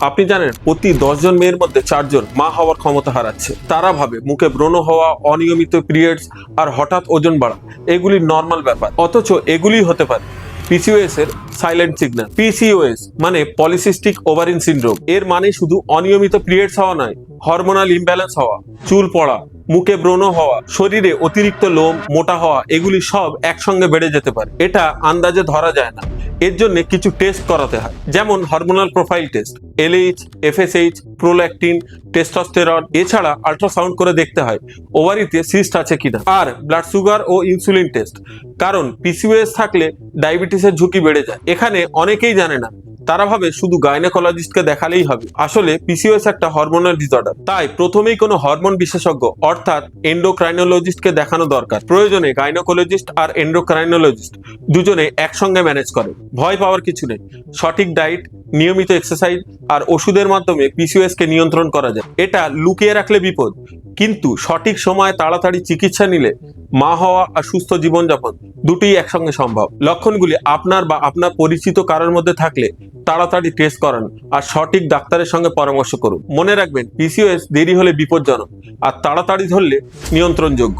আপনি জানেন প্রতি 10 জন মেয়ের মধ্যে 4 জন মা হওয়ার ক্ষমতা হারাচ্ছে। তারা ভাবে মুখে ব্রণ হওয়া, অনিয়মিত পিরিয়ডস আর হঠাৎ ওজন বাড়া এগুলি নর্মাল ব্যাপার, অথচ এগুলি হতে পারে পিসিওএস এর সাইলেন্ট সিগন্যাল। পিসিওএস মানে পলিসিস্টিক ওভারিন সিনড্রোম। এর মানে শুধু অনিয়মিত পিরিয়ডস হওয়া নয়, হরমোনাল ইমব্যালেন্স হওয়া, চুল পড়া, মুখে ব্রণ হওয়া, শরীরে অতিরিক্ত লোম, মোটা হওয়া এগুলি সব একসঙ্গে বেড়ে যেতে পারে। এটা আন্দাজে ধরা যায় না, এর জন্য কিছু টেস্ট করাতে হয়, যেমন hormonal profile test, LH, FSH, prolactin, testosterone. এছাড়া আল্ট্রাসাউন্ড করে দেখতে হয় ওভারিতে সিস্ট আছে কিনা, আর ব্লাড সুগার ও ইনসুলিন টেস্ট, কারণ পিসিওএস থাকলে ডায়াবেটিসের ঝুঁকি বেড়ে যায়। এখানে অনেকেই জানে না, তারা ভাবে শুধু গাইনোকোলজিস্টকে দেখালেই হবে। আসলে পিসিওএস একটা হরমোনাল ডিসঅর্ডার, তাই প্রথমেই কোনো হরমোন বিশেষজ্ঞ অর্থাৎ এন্ডোক্রাইনোলজিস্টকে দেখানো দরকার। প্রয়োজনে গাইনোকোলজিস্ট আর এন্ডোক্রাইনোলজিস্ট দুজনে একসঙ্গে ম্যানেজ করে। ভয় পাওয়ার কিছু নেই, সঠিক ডায়েট, নিয়মিত এক্সারসাইজ আর ওষুধের মাধ্যমে পিসিওএস কে নিয়ন্ত্রণ করা যায়। এটা লুকিয়ে রাখলে বিপদ, কিন্তু সঠিক সময়ে তাড়াতাড়ি চিকিৎসা নিলে মা হওয়া আর সুস্থ জীবনযাপন দুটোই একসঙ্গে সম্ভব। লক্ষণগুলি আপনার বা আপনার পরিচিত কারোর মধ্যে থাকলে তাড়াতাড়ি টেস্ট করান আর সঠিক ডাক্তারের সঙ্গে পরামর্শ করুন। মনে রাখবেন, পিসিওএস দেরি হলে বিপজ্জনক, আর তাড়াতাড়ি ধরলে নিয়ন্ত্রণযোগ্য।